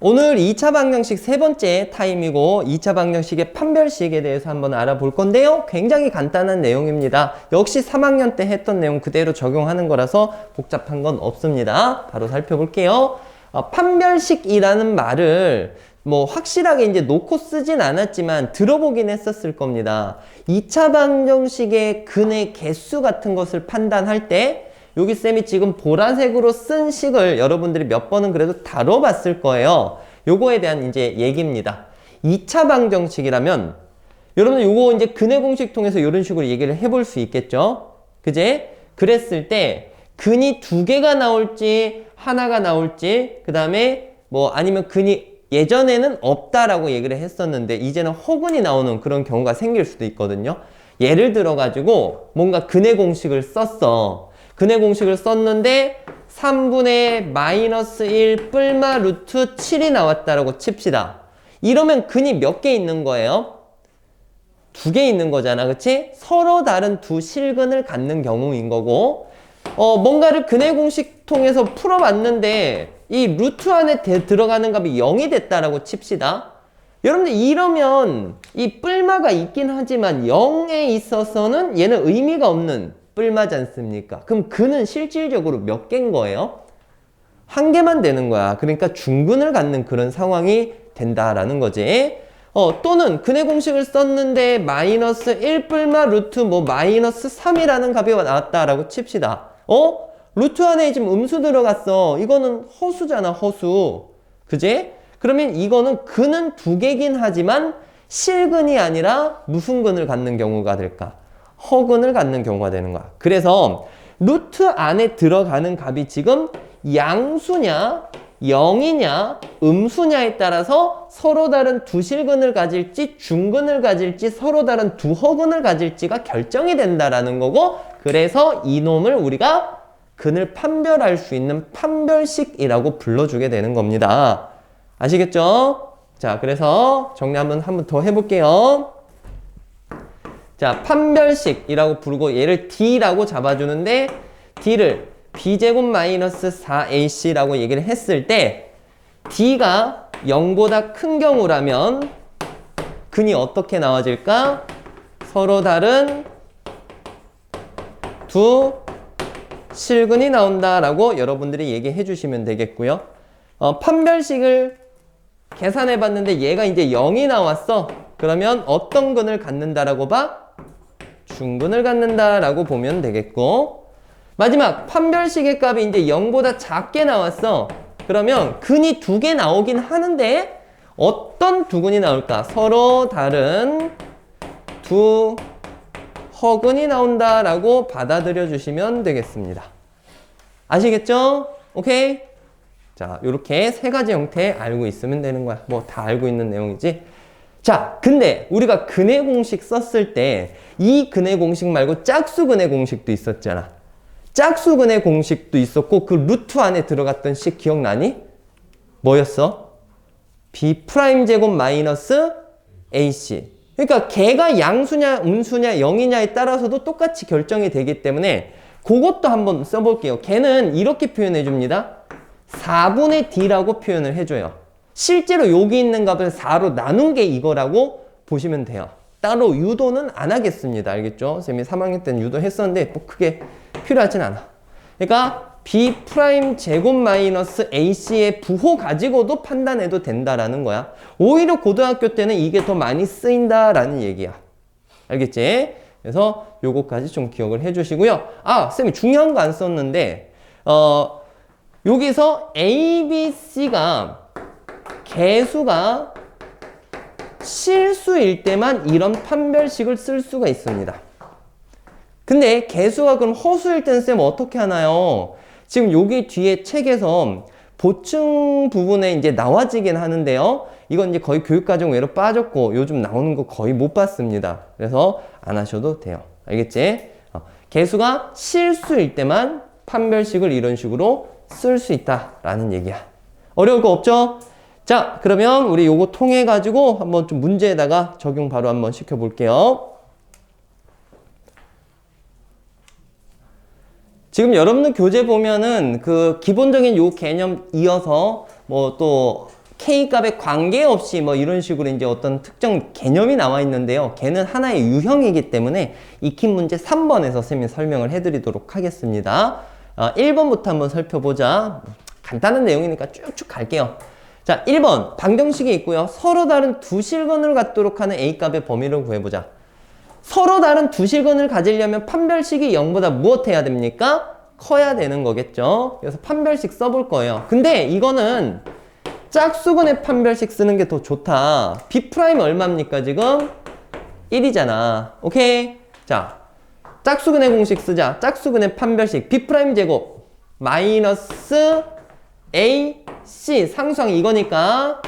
오늘 2차 방정식 세 번째 타임이고 2차 방정식의 판별식에 대해서 한번 알아볼 건데요. 굉장히 간단한 내용입니다. 역시 3학년 때 했던 내용 그대로 적용하는 거라서 복잡한 건 없습니다. 바로 살펴볼게요. 판별식이라는 말을 뭐 확실하게 이제 놓고 쓰진 않았지만 들어보긴 했었을 겁니다. 2차 방정식의 근의 개수 같은 것을 판단할 때 여기 쌤이 지금 보라색으로 쓴 식을 여러분들이 몇 번은 그래도 다뤄봤을 거예요. 요거에 대한 이제 얘기입니다. 2차 방정식이라면 여러분들 요거 이제 근의 공식 통해서 이런 식으로 얘기를 해볼 수 있겠죠? 그제? 그랬을 때 근이 두 개가 나올지 하나가 나올지 그 다음에 뭐 아니면 근이 예전에는 없다라고 얘기를 했었는데 이제는 허근이 나오는 그런 경우가 생길 수도 있거든요. 예를 들어 가지고 뭔가 근의 공식을 썼어. 근의 공식을 썼는데 3분의 마이너스 1 뿔마 루트 7이 나왔다라고 칩시다. 이러면 근이 몇 개 있는 거예요? 두 개 있는 거잖아. 그치? 서로 다른 두 실근을 갖는 경우인 거고 뭔가를 근의 공식 통해서 풀어봤는데 이 루트 안에 들어가는 값이 0이 됐다라고 칩시다. 여러분들 이러면 이 뿔마가 있긴 하지만 0에 있어서는 얘는 의미가 없는 뿔마지 않습니까? 그럼 근은 실질적으로 몇 개인 거예요? 한 개만 되는 거야. 그러니까 중근을 갖는 그런 상황이 된다라는 거지. 또는 근의 공식을 썼는데 마이너스 1 뿔마 루트 뭐 마이너스 3이라는 값이 나왔다라고 칩시다. 루트 안에 지금 음수 들어갔어. 이거는 허수잖아, 허수. 그지? 그러면 이거는 근은 두 개긴 하지만 실근이 아니라 무슨 근을 갖는 경우가 될까? 허근을 갖는 경우가 되는 거야. 그래서 루트 안에 들어가는 값이 지금 양수냐, 0이냐, 음수냐에 따라서 서로 다른 두 실근을 가질지 중근을 가질지 서로 다른 두 허근을 가질지가 결정이 된다라는 거고 그래서 이놈을 우리가 근을 판별할 수 있는 판별식이라고 불러주게 되는 겁니다. 아시겠죠? 자, 그래서 정리 한번 더 해볼게요. 자, 판별식이라고 부르고 얘를 D라고 잡아주는데 D를 B제곱 마이너스 4AC라고 얘기를 했을 때 D가 0보다 큰 경우라면 근이 어떻게 나와질까? 서로 다른 두 실근이 나온다라고 여러분들이 얘기해 주시면 되겠고요. 판별식을 계산해 봤는데 얘가 이제 0이 나왔어. 그러면 어떤 근을 갖는다라고 봐? 중근을 갖는다라고 보면 되겠고 마지막 판별식의 값이 이제 0보다 작게 나왔어. 그러면 근이 두 개 나오긴 하는데 어떤 두 근이 나올까? 서로 다른 두 허근이 나온다라고 받아들여 주시면 되겠습니다. 아시겠죠? 오케이? 자, 요렇게 세 가지 형태 알고 있으면 되는 거야. 뭐 다 알고 있는 내용이지. 자, 근데 우리가 근의 공식 썼을 때 이 근의 공식 말고 짝수 근의 공식도 있었잖아. 짝수 근의 공식도 있었고 그 루트 안에 들어갔던 식 기억나니? 뭐였어? B 프라임 제곱 마이너스 AC. 그러니까 걔가 양수냐 음수냐 0이냐에 따라서도 똑같이 결정이 되기 때문에 그것도 한번 써볼게요. 걔는 이렇게 표현해 줍니다. 4분의 D라고 표현을 해줘요. 실제로 여기 있는 값을 4로 나눈 게 이거라고 보시면 돼요. 따로 유도는 안 하겠습니다. 알겠죠? 쌤이 3학년 때는 유도했었는데 뭐 크게 필요하진 않아. 그러니까 B 프라임 제곱 마이너스 AC의 부호 가지고도 판단해도 된다라는 거야. 오히려 고등학교 때는 이게 더 많이 쓰인다라는 얘기야. 알겠지? 그래서 요거까지 좀 기억을 해주시고요. 아, 쌤이 중요한 거 안 썼는데 여기서 A, B, C가 개수가 실수일 때만 이런 판별식을 쓸 수가 있습니다. 근데 개수가 그럼 허수일 때는 쌤 어떻게 하나요? 지금 여기 뒤에 책에서 보충 부분에 이제 나와지긴 하는데요. 이건 이제 거의 교육과정 외로 빠졌고 요즘 나오는 거 거의 못 봤습니다. 그래서 안 하셔도 돼요. 알겠지? 개수가 실수일 때만 판별식을 이런 식으로 쓸 수 있다라는 얘기야. 어려울 거 없죠? 자, 그러면 우리 요거 통해 가지고 한번 좀 문제에다가 적용 바로 한번 시켜 볼게요. 지금 여러분들 교재 보면은 그 기본적인 요 개념 이어서 뭐 또 K값에 관계없이 뭐 이런 식으로 이제 어떤 특정 개념이 나와 있는데요. 걔는 하나의 유형이기 때문에 익힌 문제 3번에서 선생님이 설명을 해드리도록 하겠습니다. 1번부터 한번 살펴보자. 간단한 내용이니까 쭉쭉 갈게요. 자, 1번 방정식이 있고요. 서로 다른 두 실근을 갖도록 하는 A값의 범위를 구해보자. 서로 다른 두 실근을 가지려면 판별식이 0보다 무엇해야 됩니까? 커야 되는 거겠죠. 그래서 판별식 써볼 거예요. 근데 이거는 짝수근의 판별식 쓰는 게 더 좋다. B' 얼마입니까 지금? 1이잖아. 오케이? 자, 짝수근의 공식 쓰자. 짝수근의 판별식 B' 제곱 마이너스 A, C 상수항이 이거니까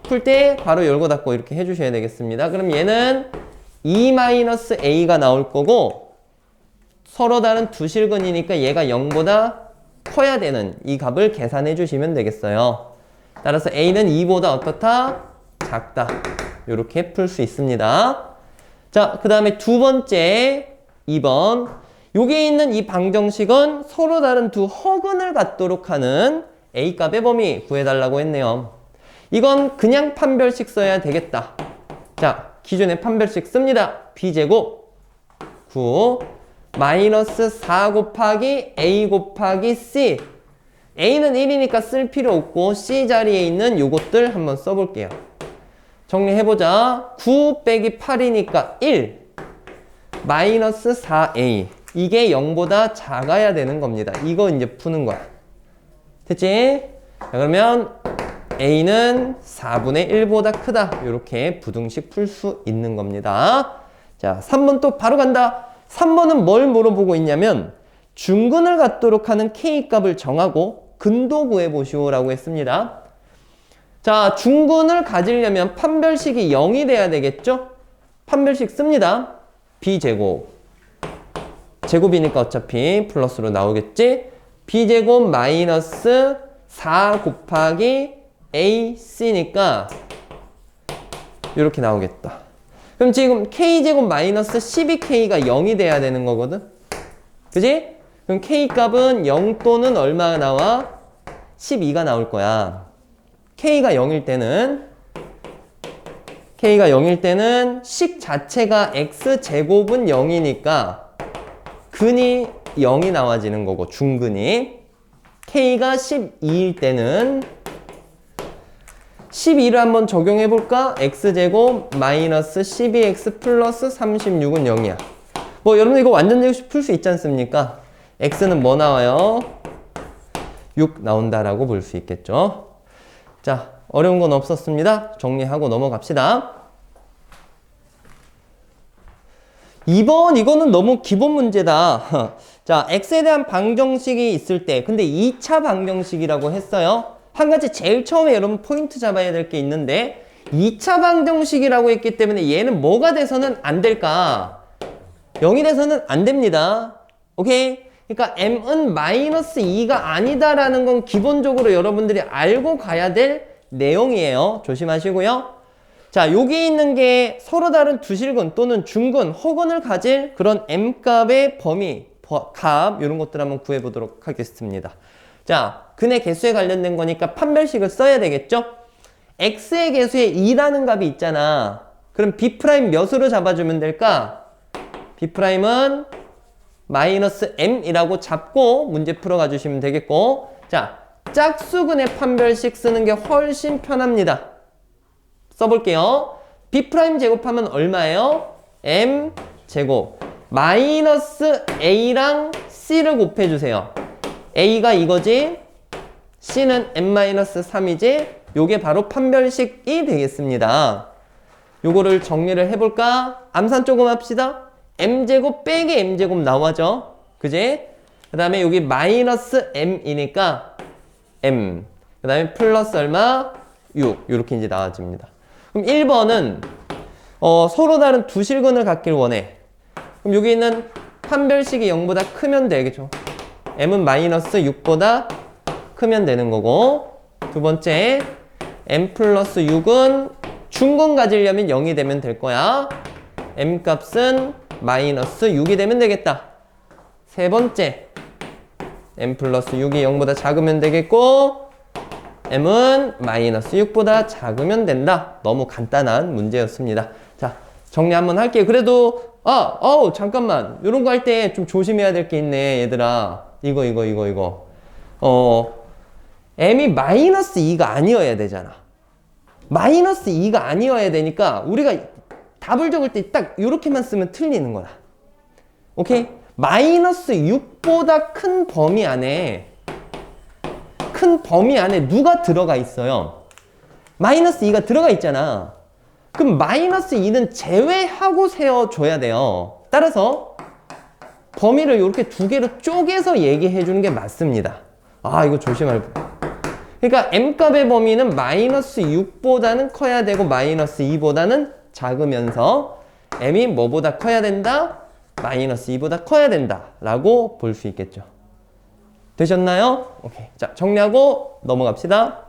풀 때 바로 열고 닫고 이렇게 해주셔야 되겠습니다. 그럼 얘는 2-A가 나올 거고 서로 다른 두 실근이니까 얘가 0보다 커야 되는 이 값을 계산해 주시면 되겠어요. 따라서 A는 2보다 어떻다? 작다. 이렇게 풀 수 있습니다. 자, 그 다음에 두 번째 2번. 여기 있는 이 방정식은 서로 다른 두 허근을 갖도록 하는 A값의 범위 구해달라고 했네요. 이건 그냥 판별식 써야 되겠다. 자, 기존의 판별식 씁니다. B제곱 9 마이너스 4 곱하기 A 곱하기 C. A는 1이니까 쓸 필요 없고 C 자리에 있는 요것들 한번 써볼게요. 정리해보자. 9 빼기 8이니까 1 마이너스 4A. 이게 0보다 작아야 되는 겁니다. 이거 이제 푸는 거야. 됐지? 자, 그러면 A는 4분의 1보다 크다. 이렇게 부등식 풀 수 있는 겁니다. 자, 3번 또 바로 간다. 3번은 뭘 물어보고 있냐면 중근을 갖도록 하는 K값을 정하고 근도 구해보시오라고 했습니다. 자, 중근을 가지려면 판별식이 0이 돼야 되겠죠? 판별식 씁니다. B제곱 제곱이니까 어차피 플러스로 나오겠지? B제곱 마이너스 4 곱하기 AC니까 이렇게 나오겠다. 그럼 지금 K제곱 마이너스 12K가 0이 돼야 되는 거거든? 그지? 그럼 K값은 0 또는 얼마가 나와? 12가 나올 거야. K가 0일 때는 식 자체가 X제곱은 0이니까 근이 0이 나와지는 거고 중근이. K가 12일 때는 12를 한번 적용해 볼까? X제곱 마이너스 12X 플러스 36은 0이야. 뭐 여러분 이거 완전 제곱식 풀 수 있지 않습니까? X는 뭐 나와요? 6 나온다라고 볼 수 있겠죠. 자, 어려운 건 없었습니다. 정리하고 넘어갑시다. 2번 이거는 너무 기본 문제다. 자, X에 대한 방정식이 있을 때 근데 2차 방정식이라고 했어요. 한 가지 제일 처음에 여러분 포인트 잡아야 될 게 있는데 2차 방정식이라고 했기 때문에 얘는 뭐가 돼서는 안 될까? 0이 돼서는 안 됩니다. 오케이? 그러니까 m은 마이너스 2가 아니다라는 건 기본적으로 여러분들이 알고 가야 될 내용이에요. 조심하시고요. 자, 여기 있는 게 서로 다른 두 실근 또는 중근, 허근을 가질 그런 m값의 범위, 값 이런 것들 한번 구해보도록 하겠습니다. 자, 근의 개수에 관련된 거니까 판별식을 써야 되겠죠? x의 개수에 2라는 값이 있잖아. 그럼 b' 몇으로 잡아주면 될까? b'은 마이너스 m이라고 잡고 문제 풀어가 주시면 되겠고, 자, 짝수근의 판별식 쓰는 게 훨씬 편합니다. 써볼게요. b' 제곱하면 얼마예요? m 제곱 마이너스 a랑 c를 곱해주세요. a가 이거지, c는 n-3이지, 요게 바로 판별식이 되겠습니다. 요거를 정리를 해볼까? 암산 조금 합시다. m제곱 빼기 m제곱 나와죠? 그지? 그 다음에 여기 마이너스 m이니까 m, 그 다음에 플러스 얼마? 6. 이렇게 이제 나와집니다. 그럼 1번은 서로 다른 두 실근을 갖길 원해. 그럼 여기 있는 판별식이 0보다 크면 되겠죠. m은 마이너스 6보다 크면 되는 거고, 두 번째 m 플러스 6은 중근 가지려면 0이 되면 될 거야. m 값은 마이너스 6이 되면 되겠다. 세 번째 m 플러스 6이 0보다 작으면 되겠고, m은 마이너스 6보다 작으면 된다. 너무 간단한 문제였습니다. 자, 정리 한번 할게요. 그래도 잠깐만. 이런 거 할 때 좀 조심해야 될 게 있네, 얘들아. 이거. m이 마이너스 2가 아니어야 되잖아. 마이너스 2가 아니어야 되니까 우리가 답을 적을 때 딱 이렇게만 쓰면 틀리는 거다. 오케이? 마이너스 6보다 큰 범위 안에 누가 들어가 있어요? 마이너스 2가 들어가 있잖아. 그럼 마이너스 2는 제외하고 세워줘야 돼요. 따라서 범위를 이렇게 두 개로 쪼개서 얘기해 주는 게 맞습니다. 이거 조심할 거. 그러니까 m값의 범위는 마이너스 6보다는 커야 되고 마이너스 2보다는 작으면서 m이 뭐보다 커야 된다? 마이너스 2보다 커야 된다 라고 볼 수 있겠죠. 되셨나요? 오케이. 자, 정리하고 넘어갑시다.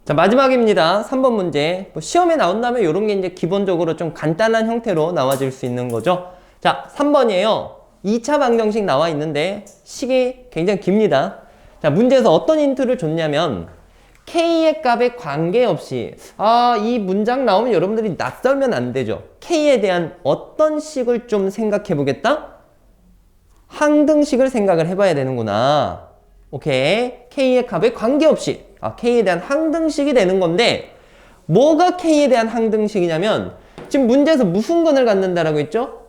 자, 마지막입니다. 3번 문제. 시험에 나온다면 이런 게 이제 기본적으로 좀 간단한 형태로 나와질 수 있는 거죠. 자, 3번이에요. 2차 방정식 나와 있는데 식이 굉장히 깁니다. 자, 문제에서 어떤 힌트를 줬냐면 K의 값에 관계없이 이 문장 나오면 여러분들이 낯설면 안 되죠. K에 대한 어떤 식을 좀 생각해 보겠다? 항등식을 생각을 해봐야 되는구나. 오케이. K의 값에 관계없이 K에 대한 항등식이 되는 건데 뭐가 K에 대한 항등식이냐면 지금 문제에서 무슨 근을 갖는다라고 했죠?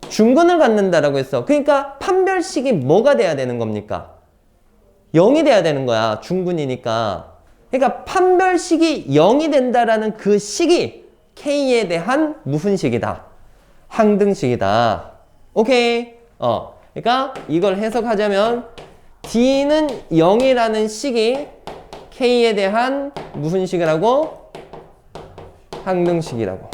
중근을 갖는다라고 했어. 그러니까 판별식이 뭐가 돼야 되는 겁니까? 0이 돼야 되는 거야. 중근이니까. 그러니까 판별식이 0이 된다라는 그 식이 K에 대한 무슨 식이다? 항등식이다. 오케이. 그러니까 이걸 해석하자면 D는 0이라는 식이 K에 대한 무슨 식이라고? 항등식이라고.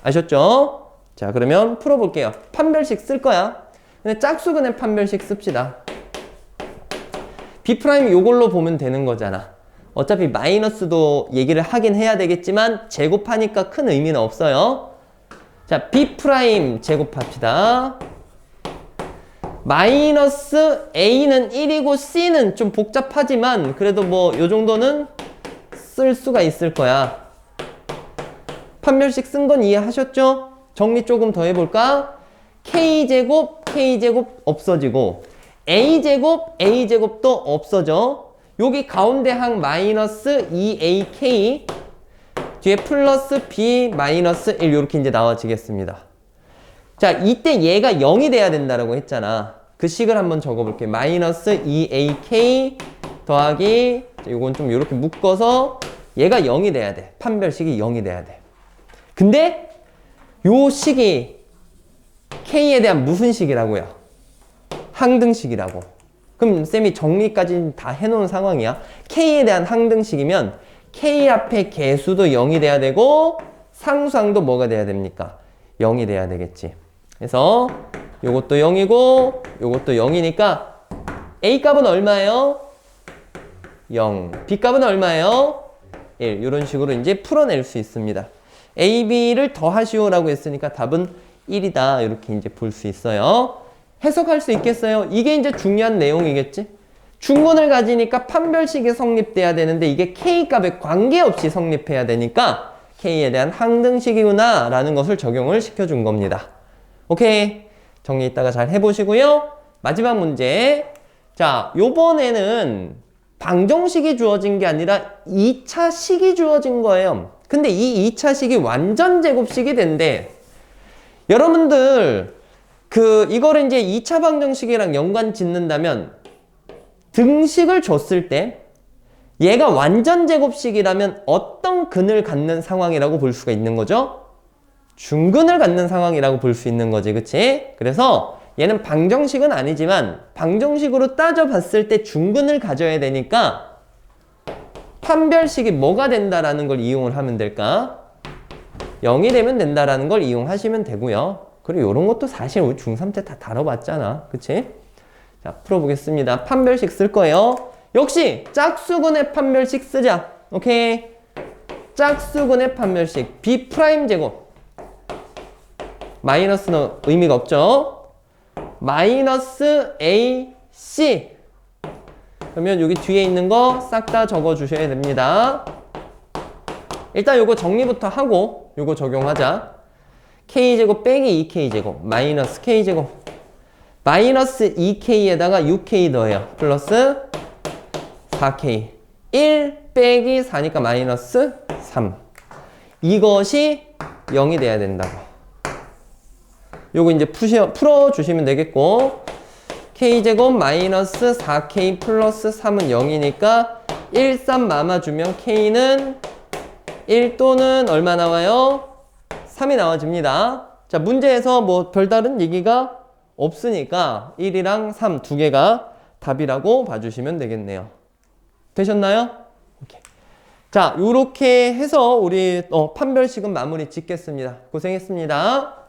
아셨죠? 자, 그러면 풀어볼게요. 판별식 쓸 거야. 근데 짝수근의 판별식 씁시다. B' 요걸로 보면 되는 거잖아. 어차피 마이너스도 얘기를 하긴 해야 되겠지만 제곱하니까 큰 의미는 없어요. 자, B' 제곱합시다. 마이너스 A는 1이고 C는 좀 복잡하지만 그래도 뭐 요 정도는 쓸 수가 있을 거야. 판별식 쓴 건 이해하셨죠? 정리 조금 더 해볼까? K제곱 없어지고 A제곱도 없어져. 여기 가운데 항 마이너스 2AK 뒤에 플러스 B 마이너스 1 이렇게 이제 나와지겠습니다. 자, 이때 얘가 0이 돼야 된다라고 했잖아. 그 식을 한번 적어볼게. 마이너스 2AK 더하기 이건 좀 이렇게 묶어서 얘가 0이 돼야 돼. 판별식이 0이 돼야 돼. 근데 요 식이 K에 대한 무슨 식이라고요? 항등식이라고. 그럼 쌤이 정리까지 다 해놓은 상황이야. K에 대한 항등식이면 K 앞에 개수도 0이 돼야 되고 상수항도 뭐가 돼야 됩니까? 0이 돼야 되겠지. 그래서 요것도 0이고 요것도 0이니까 A 값은 얼마예요? 0. B 값은 얼마예요? 1. 이런 식으로 이제 풀어낼 수 있습니다. A, B를 더하시오라고 했으니까 답은 1이다. 이렇게 이제 볼 수 있어요. 해석할 수 있겠어요? 이게 이제 중요한 내용이겠지? 중근을 가지니까 판별식이 성립돼야 되는데 이게 K 값에 관계없이 성립해야 되니까 K에 대한 항등식이구나 라는 것을 적용을 시켜준 겁니다. 오케이. 정리 이따가 잘 해보시고요. 마지막 문제. 자, 요번에는 방정식이 주어진 게 아니라 2차 식이 주어진 거예요. 근데 이 2차 식이 완전 제곱식이 된대. 여러분들 이거를 이제 2차 방정식이랑 연관 짓는다면 등식을 줬을 때 얘가 완전 제곱식이라면 어떤 근을 갖는 상황이라고 볼 수가 있는 거죠? 중근을 갖는 상황이라고 볼 수 있는 거지, 그치? 그래서 얘는 방정식은 아니지만 방정식으로 따져봤을 때 중근을 가져야 되니까 판별식이 뭐가 된다라는 걸 이용을 하면 될까? 0이 되면 된다라는 걸 이용하시면 되고요. 그리고 이런 것도 사실 우리 중3 때 다 다뤄봤잖아. 그치? 자, 풀어보겠습니다. 판별식 쓸 거예요. 역시 짝수근의 판별식 쓰자. 오케이? 짝수근의 판별식 B' 제곱 마이너스는 의미가 없죠? 마이너스 AC 그러면 여기 뒤에 있는 거 싹 다 적어 주셔야 됩니다. 일단 요거 정리부터 하고 요거 적용하자. k제곱 빼기 2k제곱 마이너스 k제곱 마이너스 2k에다가 6k 더해요. 플러스 4k 1 빼기 4니까 마이너스 3 이것이 0이 돼야 된다고. 요거 이제 풀어주시면 되겠고 k제곱 마이너스 4k 플러스 3은 0이니까 1, 3 남아주면 k는 1 또는 얼마 나와요? 3이 나와집니다. 자, 문제에서 뭐 별다른 얘기가 없으니까 1이랑 3 두 개가 답이라고 봐주시면 되겠네요. 되셨나요? 오케이. 자, 요렇게 해서 우리 판별식은 마무리 짓겠습니다. 고생했습니다.